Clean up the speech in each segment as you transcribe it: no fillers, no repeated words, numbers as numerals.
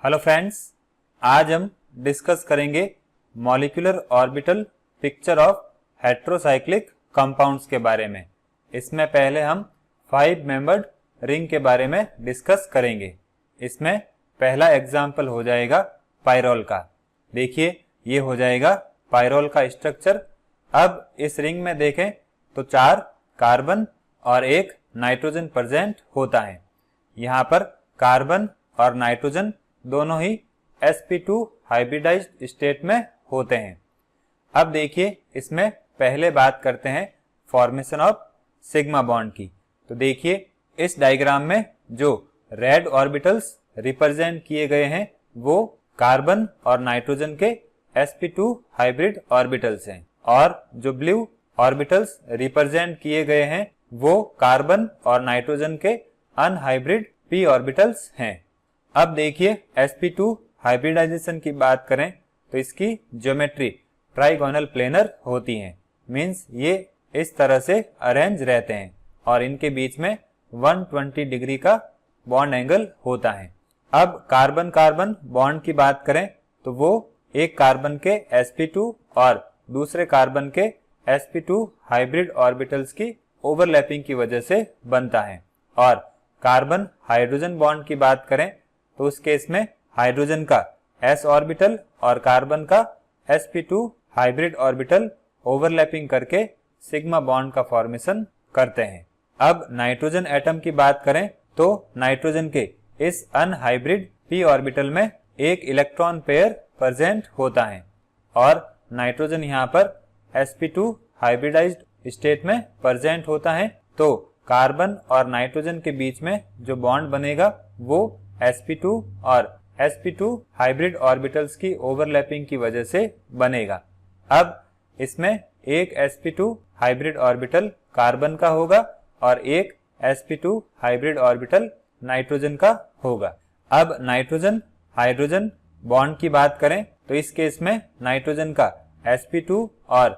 Hello friends, आज हम discuss करेंगे molecular orbital picture of heterocyclic compounds के बारे में। इसमें पहले हम 5 मेंबर्ड रिंग के बारे में डिस्कस करेंगे। इसमें पहला एग्जाम्पल हो जाएगा पायरोल का। देखिए, ये हो जाएगा पायरोल का स्ट्रक्चर। अब इस रिंग में देखें तो 4 कार्बन और 1 नाइट्रोजन प्रेजेंट होता है। यहाँ पर कार्बन और नाइट्रोजन दोनों ही sp2 हाइब्रिडाइज्ड स्टेट में होते हैं। अब देखिए, इसमें पहले बात करते हैं फॉर्मेशन ऑफ सिग्मा बॉन्ड की। तो देखिए, इस डायग्राम में जो रेड ऑर्बिटल्स रिप्रेजेंट किए गए हैं वो कार्बन और नाइट्रोजन के sp2 हाइब्रिड ऑर्बिटल्स हैं, और जो ब्लू ऑर्बिटल्स रिप्रेजेंट किए गए हैं वो कार्बन और नाइट्रोजन के अनहाइब्रिड p ऑर्बिटल्स हैं। अब देखिए, sp2 हाइब्रिडाइजेशन की बात करें तो इसकी ज्योमेट्री ट्राइगोनल प्लेनर होती है। मींस ये इस तरह से अरेंज रहते हैं और इनके बीच में 120 डिग्री का बॉन्ड एंगल होता है। अब कार्बन कार्बन बॉन्ड की बात करें तो वो एक कार्बन के sp2 और दूसरे कार्बन के sp2 हाइब्रिड ऑर्बिटल्स की ओवरलैपिंग की वजह से बनता है। और कार्बन हाइड्रोजन बॉन्ड की बात करें तो उस केस में हाइड्रोजन का s ऑर्बिटल और कार्बन का sp2 हाइब्रिड ऑर्बिटल ओवरलैपिंग करके सिग्मा बॉन्ड का फॉर्मेशन करते हैं। अब नाइट्रोजन एटम की बात करें तो नाइट्रोजन के इस अनहाइब्रिड p ऑर्बिटल में एक इलेक्ट्रॉन पेयर प्रेजेंट होता है और नाइट्रोजन यहाँ पर sp2 हाइब्रिडाइज्ड स्टेट में प्रेजेंट होता है। तो कार्बन और नाइट्रोजन के बीच में जो बॉन्ड बनेगा वो sp2 और sp2 हाइब्रिड ऑर्बिटल्स की ओवरलैपिंग की वजह से बनेगा। अब इसमें एक sp2 हाइब्रिड ऑर्बिटल कार्बन का होगा और एक sp2 हाइब्रिड ऑर्बिटल नाइट्रोजन का होगा। अब नाइट्रोजन हाइड्रोजन बॉन्ड की बात करें तो इस केस में नाइट्रोजन का sp2 और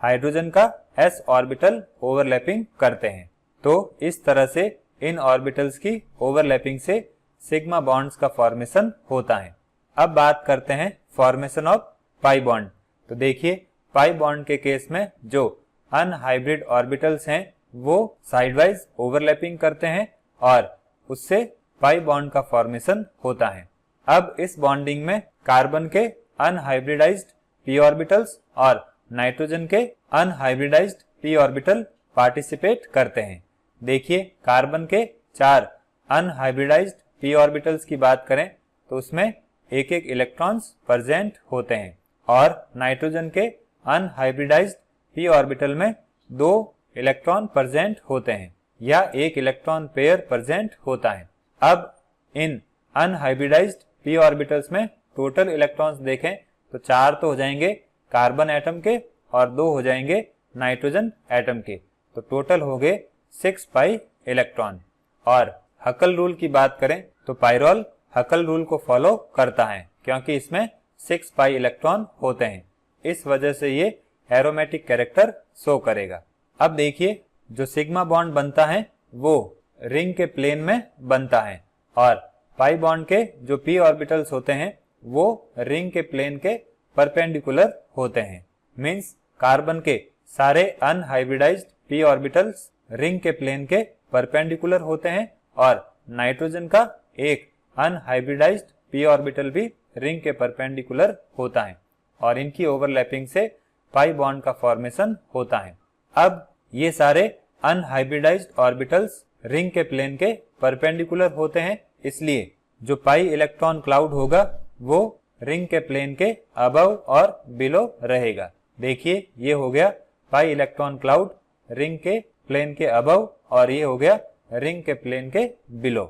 हाइड्रोजन का s ऑर्बिटल ओवरलैपिंग करते हैं। तो इस तरह से इन ऑर्बिटल्स की ओवरलैपिंग से सिग्मा बॉन्ड्स का फॉर्मेशन होता है। अब बात करते हैं फॉर्मेशन ऑफ पाई बॉन्ड। तो देखिए, पाई बॉन्ड के केस में जो अनहाइब्रिड ऑर्बिटल्स हैं वो साइडवाइज ओवरलैपिंग करते हैं और उससे पाई बॉन्ड का फॉर्मेशन होता है। अब इस बॉन्डिंग में कार्बन के अनहाइब्रिडाइज्ड p ऑर्बिटल्स और नाइट्रोजन के अनहाइब्रिडाइज्ड p ऑर्बिटल पार्टिसिपेट करते हैं। देखिए, कार्बन के 4 अनहाइब्रिडाइज्ड p ऑर्बिटल्स की बात करें तो उसमें एक एक इलेक्ट्रॉन्स प्रेजेंट होते हैं और नाइट्रोजन के अनहाइब्रिडाइज्ड p ऑर्बिटल में 2 इलेक्ट्रॉन प्रेजेंट होते हैं या एक इलेक्ट्रॉन पेयर प्रेजेंट होता है। अब इन अनहाइब्रिडाइज्ड p ऑर्बिटल्स में टोटल इलेक्ट्रॉन्स देखें तो 4 तो हो जाएंगे कार्बन एटम के और 2 हो जाएंगे नाइट्रोजन एटम के, तो टोटल हो गए 6 पाई इलेक्ट्रॉन। और हकल रूल की बात करें तो पायरोल हकल रूल को फॉलो करता है क्योंकि इसमें 6 पाई इलेक्ट्रॉन होते हैं। इस वजह से ये एरोमेटिक कैरेक्टर शो करेगा। अब देखिए, जो सिग्मा बॉन्ड बनता है वो रिंग के प्लेन में बनता है और पाई बॉन्ड के जो p ऑर्बिटल्स होते हैं वो रिंग के प्लेन के परपेंडिकुलर होते हैं। मींस कार्बन के सारे अनहाइब्रिडाइज्ड p ऑर्बिटल्स रिंग के प्लेन के परपेंडिकुलर होते हैं और नाइट्रोजन का एक अनहाइब्रिडाइज्ड p ऑर्बिटल भी रिंग के परपेंडिकुलर होता है और इनकी ओवरलैपिंग से पाई बॉन्ड का फॉर्मेशन होता है। अब ये सारे अनहाइब्रिडाइज्ड ऑर्बिटल्स रिंग के प्लेन के परपेंडिकुलर होते हैं, इसलिए जो पाई इलेक्ट्रॉन क्लाउड होगा वो रिंग के प्लेन के अबव और बिलो रहेगा। देखिए, ये हो गया पाई इलेक्ट्रॉन क्लाउड रिंग के प्लेन के अबव और ये हो गया रिंग के प्लेन के बिलो।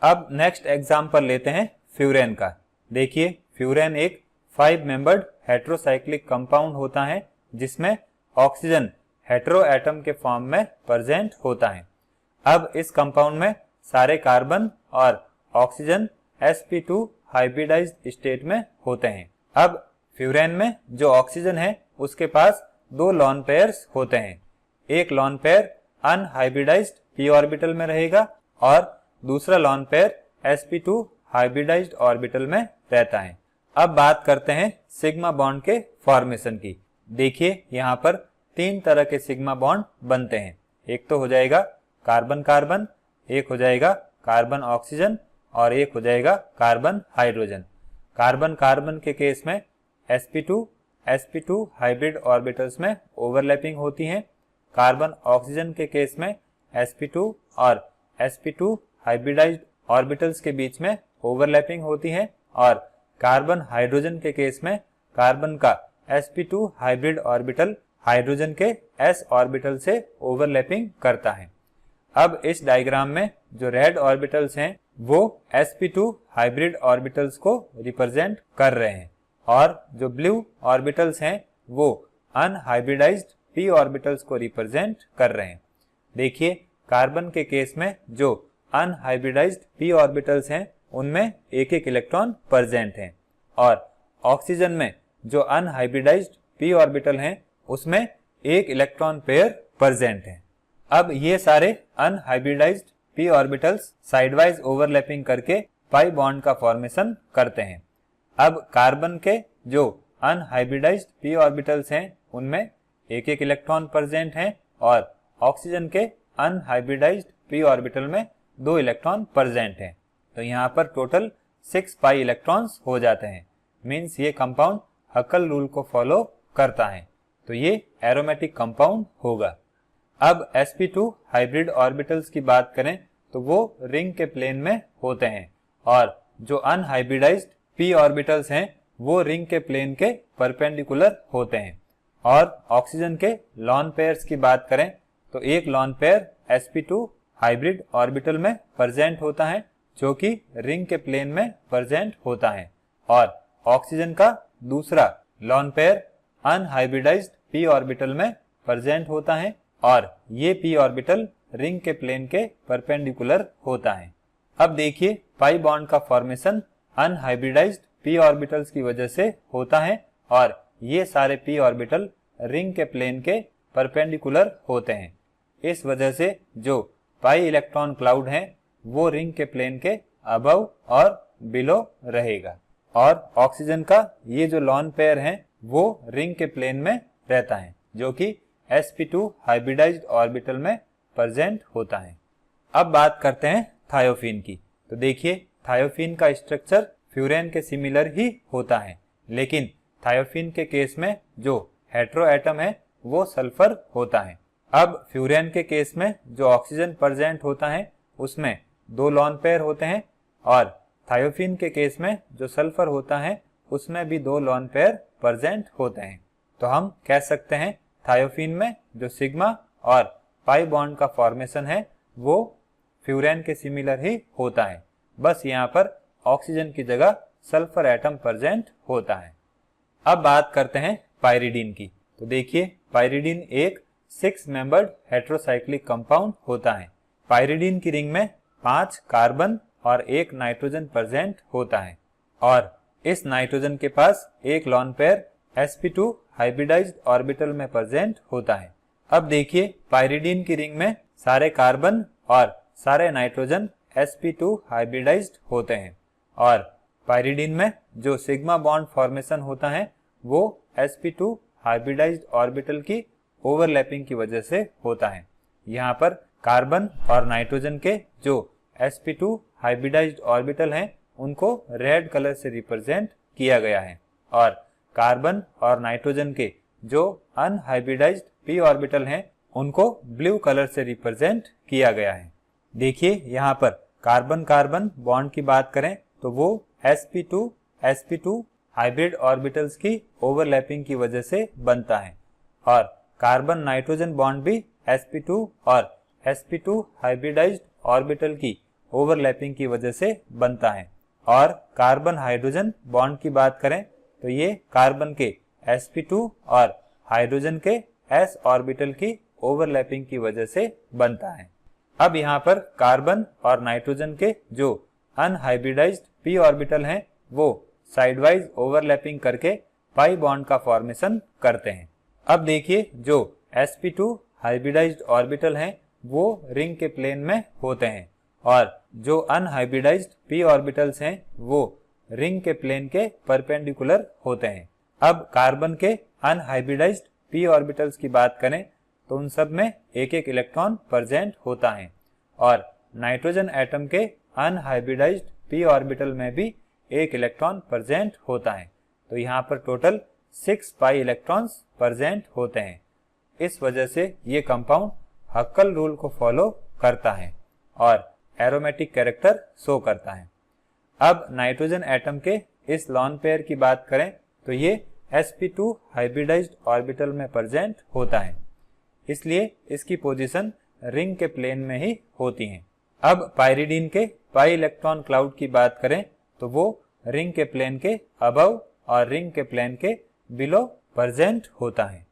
अब नेक्स्ट एग्जांपल लेते हैं फ्यूरेन का। देखिए, फ्यूरेन एक 5 मेंबर्ड हेट्रोसाइक्लिक कंपाउंड होता है जिसमें ऑक्सीजन हेटेरो एटम के फॉर्म में प्रेजेंट होता है। अब इस कंपाउंड में सारे कार्बन और ऑक्सीजन sp2 हाइब्रिडाइज्ड स्टेट में होते हैं। अब फ्यूरेन में जो ऑक्सीजन है उसके पास 2 लॉन पेयर्स होते हैं। एक lone pair unhybridised p orbital में रहेगा और दूसरा lone pair sp2 hybridised orbital में रहता है। अब बात करते हैं सिग्मा बॉन्ड के फॉर्मेशन की। देखिए यहाँ पर 3 तरह के सिग्मा बॉन्ड बनते हैं। एक तो हो जाएगा कार्बन कार्बन, एक हो जाएगा कार्बन ऑक्सीजन और एक हो जाएगा कार्बन हाइड्रोजन। कार्बन कार्बन के केस में sp2 हाइब्रिड ऑर्बिटल्स में ओवरलैपिंग होती हैं। कार्बन ऑक्सीजन के केस में sp2 और sp2 हाइब्रिडाइज्ड ऑर्बिटल्स के बीच में ओवरलैपिंग होती है और कार्बन हाइड्रोजन के केस में कार्बन का sp2 हाइब्रिड ऑर्बिटल हाइड्रोजन के s ऑर्बिटल से ओवरलैपिंग करता है। अब इस डायग्राम में जो रेड ऑर्बिटल्स हैं वो sp2 हाइब्रिड ऑर्बिटल्स को रिप्रेजेंट कर रहे हैं और जो ब्लू ऑर्बिटल्स हैं वो अनहाइब्रिडाइज्ड p ऑर्बिटल्स को रिप्रेजेंट कर रहे हैं। देखिए कार्बन के केस में जो अनहाइब्रिडाइज्ड p ऑर्बिटल्स हैं उनमें एक एक इलेक्ट्रॉन प्रेजेंट हैं और ऑक्सीजन में जो अनहाइब्रिडाइज्ड p ऑर्बिटल हैं उसमें एक इलेक्ट्रॉन पेयर प्रेजेंट है। अब ये सारे unhybridised p orbitals sideways overlapping करके पाई बॉन्ड का फॉर्मेशन करते हैं। अब कार्बन के जो अनहाइब्रिडाइज्ड p ऑर्बिटल्स हैं उनमें एक एक इलेक्ट्रॉन प्रेजेंट हैं और ऑक्सीजन के अनहाइब्रिडाइज्ड p ऑर्बिटल में 2 इलेक्ट्रॉन प्रेजेंट हैं। तो यहाँ पर टोटल 6 पाई इलेक्ट्रॉन्स हो जाते हैं। मीन्स ये कंपाउंड हकल रूल को फॉलो करता है, तो ये एरोमेटिक कंपाउंड होगा। अब sp2 हाइब्रिड ऑर्बिटल्स की बात करें तो वो रिंग के प्लेन में होते हैं और जो अनहाइब्रिडाइज्ड p ऑर्बिटल्स हैं वो रिंग के प्लेन के परपेंडिकुलर होते हैं। और ऑक्सीजन के लॉन पेयर्स की बात करें तो एक lone pair sp2 hybrid orbital में प्रेजेंट होता है जो कि रिंग के प्लेन में प्रेजेंट होता है और ऑक्सीजन का दूसरा lone pair unhybridised p orbital में प्रेजेंट होता है और ये p ऑर्बिटल रिंग के प्लेन के परपेंडिकुलर होता है। अब देखिए पाई बॉन्ड का फॉर्मेशन अनहाइब्रिडाइज्ड p ऑर्बिटल्स की वजह से होता है और ये सारे p ऑर्बिटल रिंग के प्लेन के परपेंडिकुलर होते हैं। इस वजह से जो पाई इलेक्ट्रॉन क्लाउड है वो रिंग के प्लेन के अबव और बिलो रहेगा और ऑक्सीजन का ये जो लॉन पेयर है वो रिंग के प्लेन में रहता है जो कि sp2 हाइब्रिडाइज्ड ऑर्बिटल में प्रेजेंट होता है। अब बात करते हैं थायोफीन की। तो देखिए थायोफीन का स्ट्रक्चर फ्यूरेन के सिमिलर ही होता है, लेकिन थायोफीन के केस में जो हेटेरो एटम है वो सल्फर होता है। अब फ्यूरेन के केस में जो ऑक्सीजन प्रेजेंट होता है उसमें 2 लॉन पेयर होते हैं और थायोफीन के केस में जो सल्फर होता है उसमें भी 2 लॉन पेयर प्रेजेंट होते हैं। तो हम कह सकते हैं थायोफीन में जो सिग्मा और पाई बॉन्ड का फॉर्मेशन है वो फ्यूरेन के सिमिलर ही होता है, बस यहाँ पर ऑक्सीजन की जगह सल्फर एटम प्रेजेंट होता है। अब बात करते हैं पाइरिडीन की। तो देखिए पाइरिडीन एक 6 मेंबर्ड हेटेरोसाइक्लिक कंपाउंड होता है। पाइरिडीन की रिंग में 5 कार्बन और 1 नाइट्रोजन प्रेजेंट होता है और इस नाइट्रोजन के पास एक lone pair sp2 hybridised orbital में प्रेजेंट होता है। अब देखिए पाइरिडीन की रिंग में सारे कार्बन और सारे नाइट्रोजन sp2 हाइब्रिडाइज्ड होते हैं और पाइरिडीन में जो सिग्मा बॉन्ड फॉर्मेशन होता है वो sp2 हाइब्रिडाइज्ड ऑर्बिटल की ओवरलैपिंग की वजह से होता है। यहाँ पर कार्बन और नाइट्रोजन के जो sp2 हाइब्रिडाइज्ड ऑर्बिटल हैं उनको रेड कलर से रिप्रेजेंट किया गया है और कार्बन और नाइट्रोजन के जो अनहाइब्रिडाइज्ड p ऑर्बिटल हैं उनको ब्लू कलर से रिप्रेजेंट किया गया है। देखिए यहाँ पर कार्बन कार्बन बॉन्ड की बात करें तो वो sp2 हाइब्रिड ऑर्बिटल्स की ओवरलैपिंग की वजह से बनता है और कार्बन नाइट्रोजन बॉन्ड भी sp2 और sp2 हाइब्रिडाइज्ड ऑर्बिटल की ओवरलैपिंग की वजह से बनता है और कार्बन हाइड्रोजन बॉन्ड की बात करें तो ये कार्बन के sp2 और हाइड्रोजन के s ऑर्बिटल की ओवरलैपिंग की वजह से बनता है। अब यहाँ पर कार्बन और नाइट्रोजन के जो अनहाइब्रिडाइज्ड p ऑर्बिटल हैं वो साइडवाइज ओवरलैपिंग करके पाई बॉन्ड का फॉर्मेशन करते हैं। अब देखिए जो sp2 हाइब्रिडाइज्ड ऑर्बिटल हैं वो रिंग के प्लेन में होते हैं और जो अनहाइब्रिडाइज्ड p ऑर्बिटल्स हैं वो रिंग के प्लेन के परपेंडिकुलर होते हैं। अब कार्बन के अनहाइब्रिडाइज्ड p ऑर्बिटल्स की बात करें तो उन सब में एक एक इलेक्ट्रॉन प्रेजेंट होता है और नाइट्रोजन एटम के अनहाइब्रिडाइज्ड p ऑर्बिटल में भी एक इलेक्ट्रॉन प्रेजेंट होता है। तो यहाँ पर टोटल 6 पाई इलेक्ट्रॉन्स प्रेजेंट होते हैं। इस वजह से ये कंपाउंड हक्कल रूल को फॉलो करता है और एरोमेटिक कैरेक्टर शो करता है। अब नाइट्रोजन एटम के इस लॉन पेयर की बात करें तो ये sp2 हाइब्रिडाइज्ड ऑर्बिटल में प्रेजेंट होता है, इसलिए इसकी पोजीशन रिंग के प्लेन में ही होती है। अब पाइरिडीन के पाई इलेक्ट्रॉन क्लाउड की बात करें तो वो रिंग के प्लेन के अबव और रिंग के प्लेन के बिलो प्रेजेंट होता है।